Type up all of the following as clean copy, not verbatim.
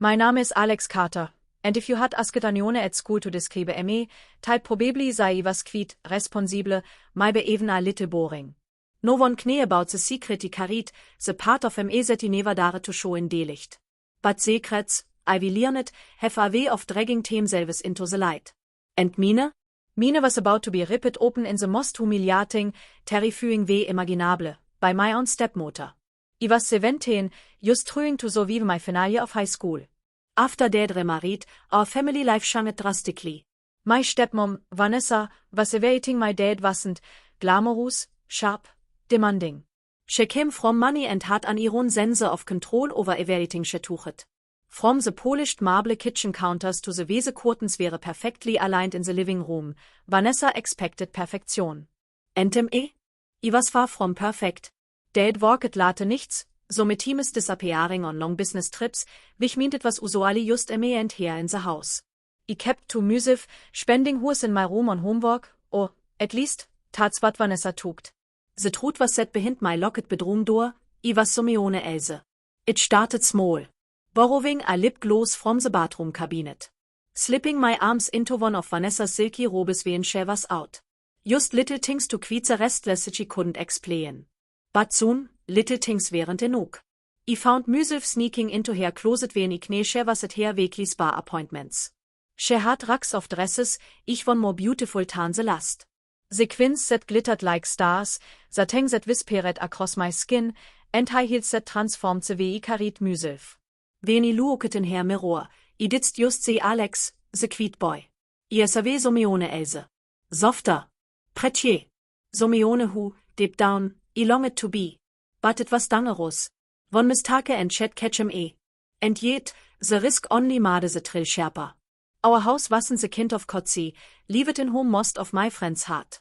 My name is Alex Carter, and if you had asked Anione at school to describe me, type probably say was quite responsible, maybe even a little boring. No one knee about the secret I carried, the part of me that I never dare to show in daylicht. But secrets, I will learn it, have a way of dragging themselves into the light. And mine? Mine was about to be ripped open in the most humiliating, terrifying way imaginable, by my own stepmother. I was 17, just trying to survive my finale of high school. After Dad remarried, our family life changed drastically. My stepmom, Vanessa, was awaiting my dad wasn't glamorous, sharp, demanding. She came from money and had an iron sense of control over everything she touched. From the polished marble kitchen counters to the way the curtains were perfectly aligned in the living room, Vanessa expected perfection. And I was far from perfect. Dad worked late nichts, so mit him is disappearing on long business trips, which meant it was usually just me and here in the house. I kept to myself, spending hours in my room on homework, or, at least, that's what Vanessa took. The truth was that behind my locked bedroom door, I was Simeone Else. It started small. Borrowing a lip gloss from the bathroom cabinet. Slipping my arms into one of Vanessa's silky robes when she was out. Just little things to quit the restless that she couldn't explain. But soon, little things weren't enough. I found myself sneaking into her closet when I knew she was at her weekly spa appointments. She had racks of dresses, each one more beautiful than the last. Sequins that glittered like stars, satins that whispered across my skin, and high heels that transformed the way I carried myself. When I looked in her mirror, I did just see Alex, the cute boy. I savais Simeone Else. Softer. Prettier. Simeone who, deep down, I longed to be. But it was dangerous. One mistake and she'd catch him And yet, the risk only made the thrill sharper. Our house wasn't the kind of cozy, leave it in home most of my friends had.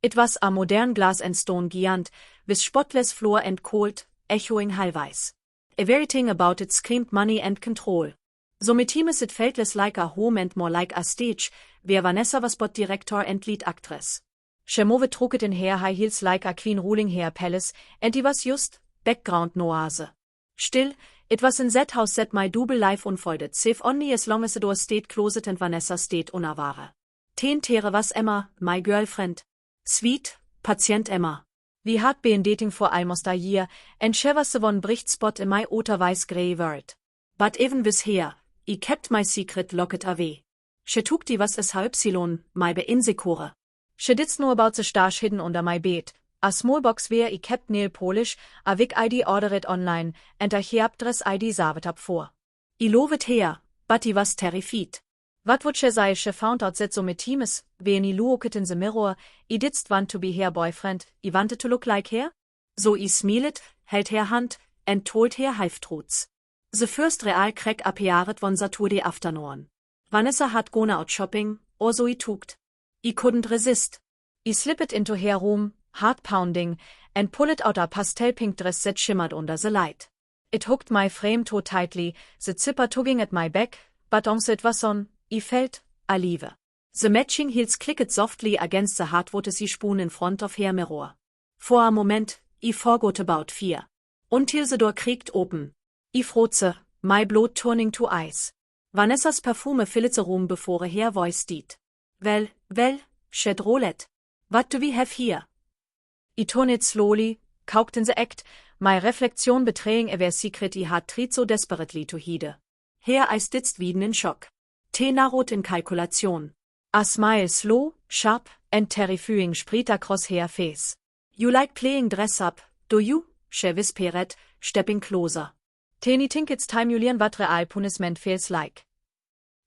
It was a modern glass and stone giant, with spotless floor and cold, echoing hallwise. Everything about it screamed money and control. So mit him it felt less like a home and more like a stage, where Vanessa was spot director and lead actress. She moved it in her high heels like a queen ruling her palace, and he was just background noise. Still, it was in that house that my double life unfolded, save only as long as the door stayed closed and Vanessa stayed unaware. Tere was Emma, my girlfriend. Sweet, patient Emma. We had been dating for almost a year, and she was the one bright spot in my otherwise grey world. But even with her, I kept my secret locked away. She took die was es halbsilon, my be insecure. She didn't know about the stash hidden under my bed, a small box where I kept nail polish, a wig ID ordered online, and a dress ID saved up for. I loved her, but I was terrified. What would she say she found out that so mit him is, when I looked in the mirror, I didn't want to be her boyfriend, I wanted to look like her? So I smiled, held her hand, and told her half-truths. The first real crack appeared one Saturday afternoon. Vanessa had gone out shopping, or so I took. I couldn't resist. I slipped into her room, heart-pounding, and pulled out a pastel-pink dress that shimmered under the light. It hooked my frame too tightly, the zipper tugging at my back, but once it was on, I felt alive. The matching heels clicked softly against the hardwood spoon in front of her mirror. For a moment, I forgot about fear. Until the door creaked open. I froze, my blood turning to ice. Vanessa's perfume filled the room before her voice did. Well, she drawled. What do we have here? I turned it slowly, cocked in the act, my reflection betraying a secret I had tried so desperately to hide. Her eyes did wieden in shock. Te narrowed in calculation. A smile slow, sharp, and terrifying spread across her face. You like playing dress up, do you? She whispered, stepping closer. Teni think it's time you learn what real punishment feels like.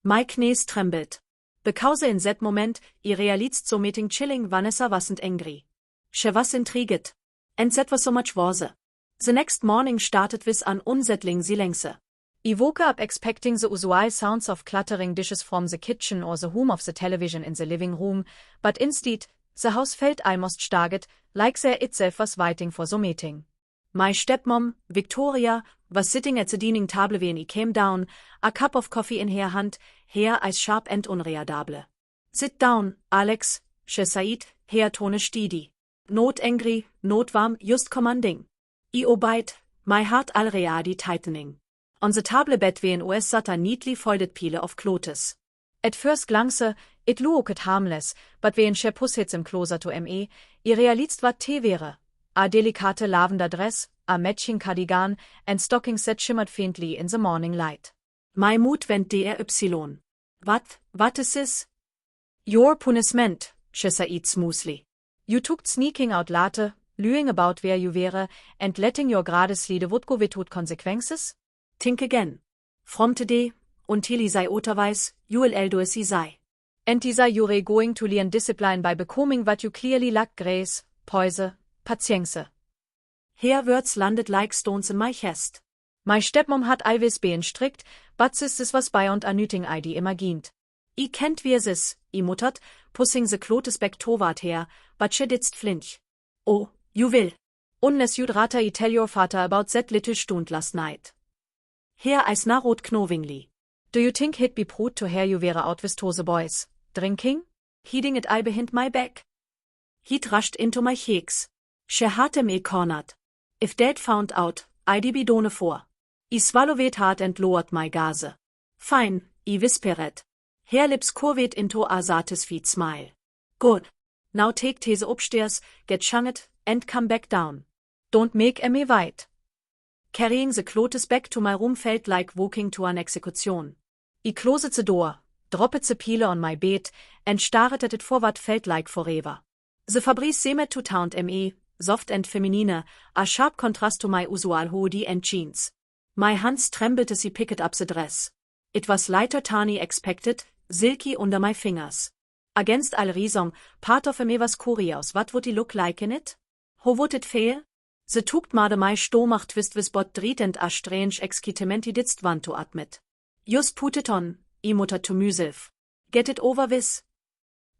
My knees trembled. Because in that moment, I realized so meeting chilling Vanessa wasn't angry. She was intrigued. And that was so much worse. The next morning started with an unsettling silence. I woke up expecting the usual sounds of clattering dishes from the kitchen or the hum of the television in the living room, but instead, the house felt almost stargate, like there itself was waiting for the meeting. My stepmom, Victoria, was sitting at the dining table when I came down, a cup of coffee in her hand, hair as sharp and unreadable. Sit down, Alex, she said, her tone steady. Not angry, not warm, just commanding. I obeyed, my heart already tightening. On the table between us sat a neatly folded pile of clothes. At first glance, it looked harmless, but when she pushed him closer to me, I realized what it wäre. A delicate lavender dress, a matching cardigan, and stockings that shimmered faintly in the morning light. My mood went DRY. What is this? Your punishment, she said smoothly. You took sneaking out late, lying about where you were, and letting your grade slide would go without consequences? Think again. From today, until I say otherwise, you will do as I say. And is you're going to learn discipline by becoming what you clearly lack grace, poise, patience. Her words landed like stones in my chest. My Stepmom hat always been strict, but this was beyond anything I'd imagined. I kennt wie es, I muttert, pushing the clothes back toward her, but she didn't flinch. Oh, you will. Unless you'd rather I tell your father about that little stund last night. Her eyes narrowed knowingly. Do you think he'd be proud to hear you were out with the boys, drinking? Hiding it all behind my back? He'd rushed into my cheeks. She had me cornered. If Dad found out, I'd be done for. I swallowed hard and lowered my gaze. Fine, I whispered. Her lips curved into a satisfied smile. Good. Now take these upstairs, get changed, and come back down. Don't make me wait. Carrying the clothes back to my room felt like walking to an execution. I closed the door, dropped the pillow on my bed, and stared at it for what felt like forever. The fabric seemed to taunt me, soft and feminine, a sharp contrast to my usual hoodie and jeans. My hands trembled as I picked up the dress. It was lighter than I expected, silky under my fingers. Against all reason, part of me was curious what would it look like in it? How would it feel? The tugt made my stomach twist with both dread and a strange excitement I didn't want to admit. Just put it on, I muttered to myself. Get it over with.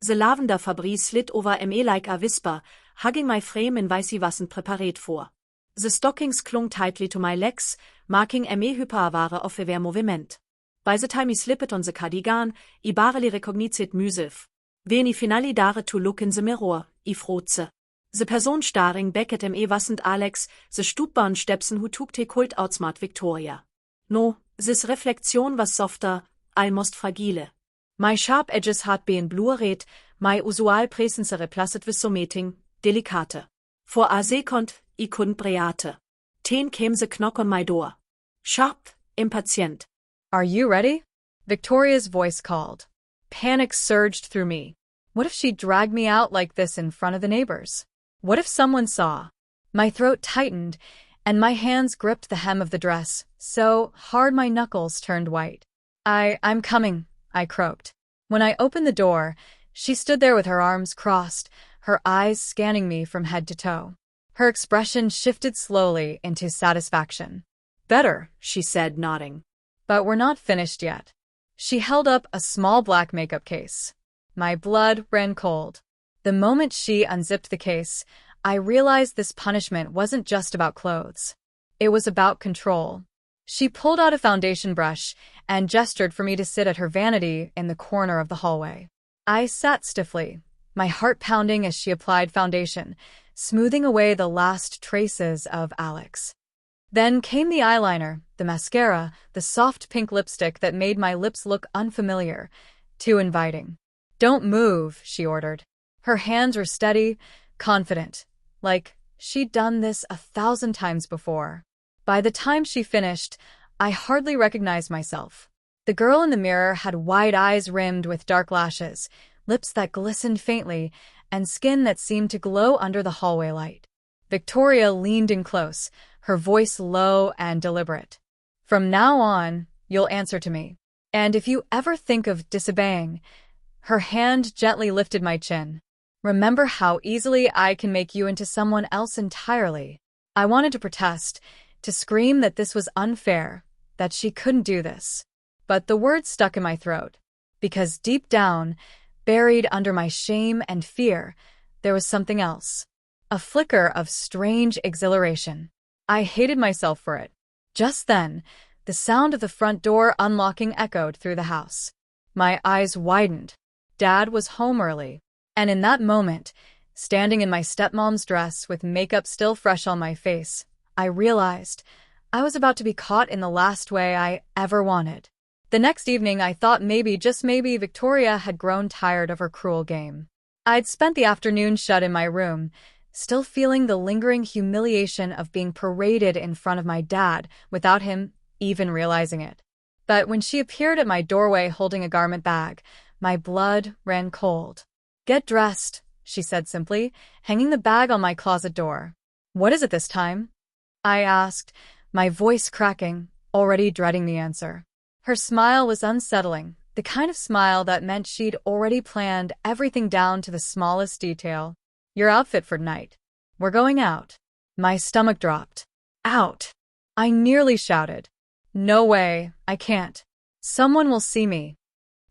The lavender fabric slid over me like a whisper, hugging my frame in which I wasn't prepared for. The stockings clung tightly to my legs, marking me hyperware of every movement. By the time I slipped on the cardigan, I barely recognized myself. When I finally dared to look in the mirror, I froze. The person staring back at me wasn't Alex, the stupborn Stepson who took the cold outsmart Victoria. No, this reflection was softer, almost fragile. My sharp edges had been blue-red, my usual presence replaced with something delicate. For a second, I couldn't breathe. Then came the knock on my door. Sharp, impatient. Are you ready? Victoria's voice called. Panic surged through me. What if she dragged me out like this in front of the neighbors? What if someone saw? My throat tightened, and my hands gripped the hem of the dress, so hard my knuckles turned white. I'm coming, I croaked. When I opened the door, she stood there with her arms crossed, her eyes scanning me from head to toe. Her expression shifted slowly into satisfaction. Better, she said, nodding. But we're not finished yet. She held up a small black makeup case. My blood ran cold. The moment she unzipped the case, I realized this punishment wasn't just about clothes. It was about control. She pulled out a foundation brush and gestured for me to sit at her vanity in the corner of the hallway. I sat stiffly, my heart pounding as she applied foundation, smoothing away the last traces of Alex. Then came the eyeliner, the mascara, the soft pink lipstick that made my lips look unfamiliar, too inviting. Don't move, she ordered. Her hands were steady, confident, like she'd done this 1,000 times before. By the time she finished, I hardly recognized myself. The girl in the mirror had wide eyes rimmed with dark lashes, lips that glistened faintly, and skin that seemed to glow under the hallway light. Victoria leaned in close, her voice low and deliberate. From now on, you'll answer to me. And if you ever think of disobeying, her hand gently lifted my chin. Remember how easily I can make you into someone else entirely. I wanted to protest, to scream that this was unfair, that she couldn't do this. But the words stuck in my throat, because deep down, buried under my shame and fear, there was something else. A flicker of strange exhilaration. I hated myself for it. Just then, the sound of the front door unlocking echoed through the house. My eyes widened. Dad was home early. And in that moment, standing in my stepmom's dress with makeup still fresh on my face, I realized I was about to be caught in the last way I ever wanted. The next evening, I thought maybe, just maybe, Victoria had grown tired of her cruel game. I'd spent the afternoon shut in my room, still feeling the lingering humiliation of being paraded in front of my dad without him even realizing it. But when she appeared at my doorway holding a garment bag, my blood ran cold. "Get dressed," she said simply, hanging the bag on my closet door. "What is it this time?" I asked, my voice cracking, already dreading the answer. Her smile was unsettling, the kind of smile that meant she'd already planned everything down to the smallest detail. "Your outfit for tonight. We're going out." My stomach dropped. "Out!" I nearly shouted. "No way, I can't. Someone will see me."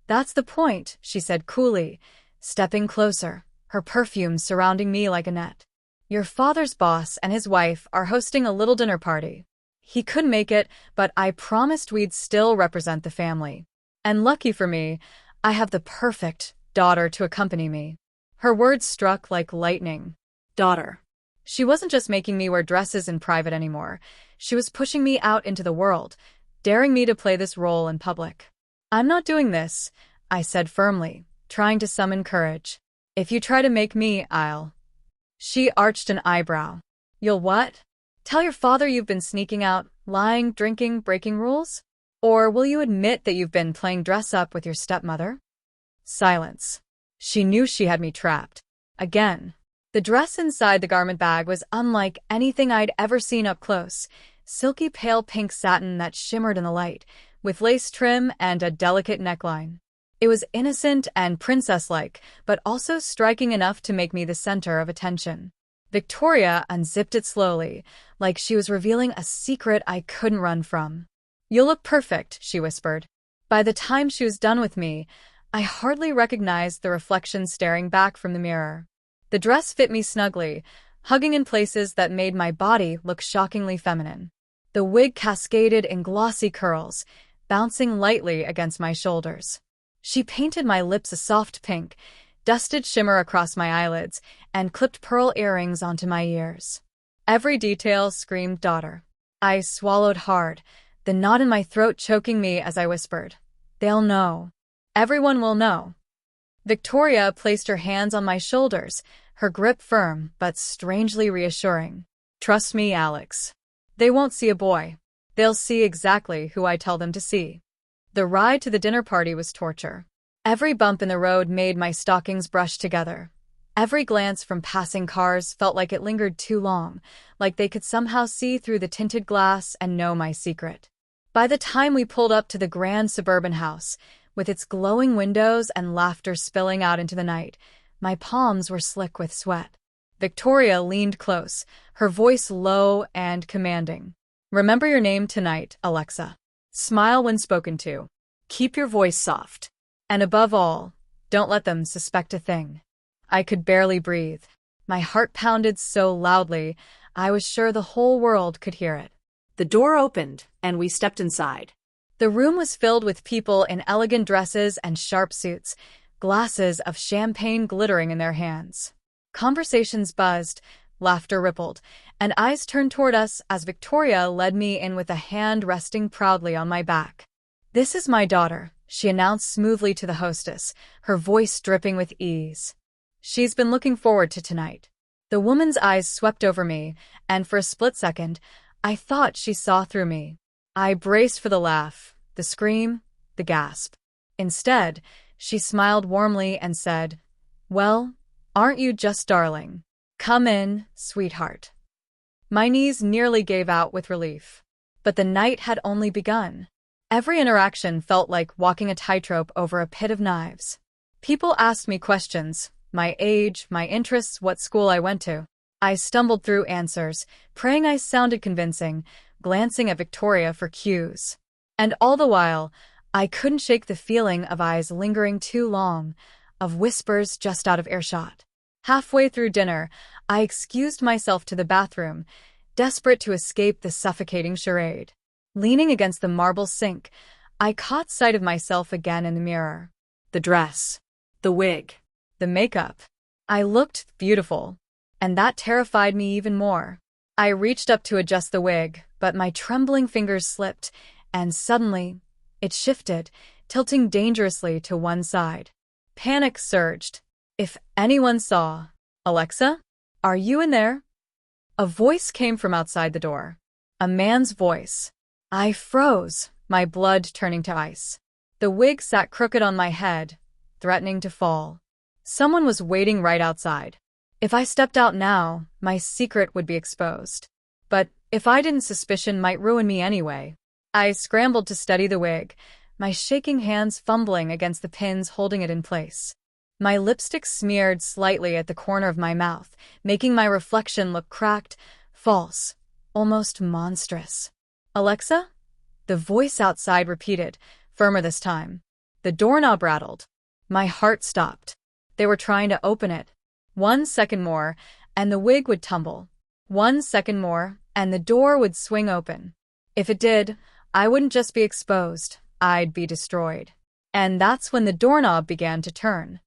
"That's the point," she said coolly, stepping closer, her perfume surrounding me like a net. "Your father's boss and his wife are hosting a little dinner party. He couldn't make it, but I promised we'd still represent the family. And lucky for me, I have the perfect daughter to accompany me." Her words struck like lightning. Daughter. She wasn't just making me wear dresses in private anymore. She was pushing me out into the world, daring me to play this role in public. "I'm not doing this," I said firmly, trying to summon courage. "If you try to make me, I'll..." She arched an eyebrow. "You'll what? Tell your father you've been sneaking out, lying, drinking, breaking rules? Or will you admit that you've been playing dress-up with your stepmother?" Silence. She knew she had me trapped. Again. The dress inside the garment bag was unlike anything I'd ever seen up close. Silky pale pink satin that shimmered in the light, with lace trim and a delicate neckline. It was innocent and princess-like, but also striking enough to make me the center of attention. Victoria unzipped it slowly, like she was revealing a secret I couldn't run from. "You'll look perfect," she whispered. By the time she was done with me, I hardly recognized the reflection staring back from the mirror. The dress fit me snugly, hugging in places that made my body look shockingly feminine. The wig cascaded in glossy curls, bouncing lightly against my shoulders. She painted my lips a soft pink, dusted shimmer across my eyelids, and clipped pearl earrings onto my ears. Every detail screamed daughter. I swallowed hard, the knot in my throat choking me as I whispered, "They'll know. Everyone will know." Victoria placed her hands on my shoulders, her grip firm but strangely reassuring. "Trust me, Alex. They won't see a boy. They'll see exactly who I tell them to see." The ride to the dinner party was torture. Every bump in the road made my stockings brush together. Every glance from passing cars felt like it lingered too long, like they could somehow see through the tinted glass and know my secret. By the time we pulled up to the grand suburban house, with its glowing windows and laughter spilling out into the night, my palms were slick with sweat. Victoria leaned close, her voice low and commanding. "Remember your name tonight, Alexa. Smile when spoken to. Keep your voice soft. And above all, don't let them suspect a thing." I could barely breathe. My heart pounded so loudly, I was sure the whole world could hear it. The door opened, and we stepped inside. The room was filled with people in elegant dresses and sharp suits, glasses of champagne glittering in their hands. Conversations buzzed, laughter rippled, and eyes turned toward us as Victoria led me in with a hand resting proudly on my back. "This is my daughter," she announced smoothly to the hostess, her voice dripping with ease. "She's been looking forward to tonight." The woman's eyes swept over me, and for a split second, I thought she saw through me. I braced for the laugh, the scream, the gasp. Instead, she smiled warmly and said, "Well, aren't you just darling? Come in, sweetheart." My knees nearly gave out with relief. But the night had only begun. Every interaction felt like walking a tightrope over a pit of knives. People asked me questions, my age, my interests, what school I went to. I stumbled through answers, praying I sounded convincing, glancing at Victoria for cues. And all the while, I couldn't shake the feeling of eyes lingering too long, of whispers just out of earshot. Halfway through dinner, I excused myself to the bathroom, desperate to escape the suffocating charade. Leaning against the marble sink, I caught sight of myself again in the mirror. The dress, the wig, the makeup. I looked beautiful, and that terrified me even more. I reached up to adjust the wig, but my trembling fingers slipped, and suddenly, it shifted, tilting dangerously to one side. Panic surged. If anyone saw, "Alexa? Are you in there?" A voice came from outside the door. A man's voice. I froze, my blood turning to ice. The wig sat crooked on my head, threatening to fall. Someone was waiting right outside. If I stepped out now, my secret would be exposed. But if I didn't, suspicion might ruin me anyway. I scrambled to steady the wig, my shaking hands fumbling against the pins holding it in place. My lipstick smeared slightly at the corner of my mouth, making my reflection look cracked, false, almost monstrous. "Alexa?" The voice outside repeated, firmer this time. The doorknob rattled. My heart stopped. They were trying to open it. 1 second more, and the wig would tumble. 1 second more, and the door would swing open. If it did, I wouldn't just be exposed, I'd be destroyed. And that's when the doorknob began to turn.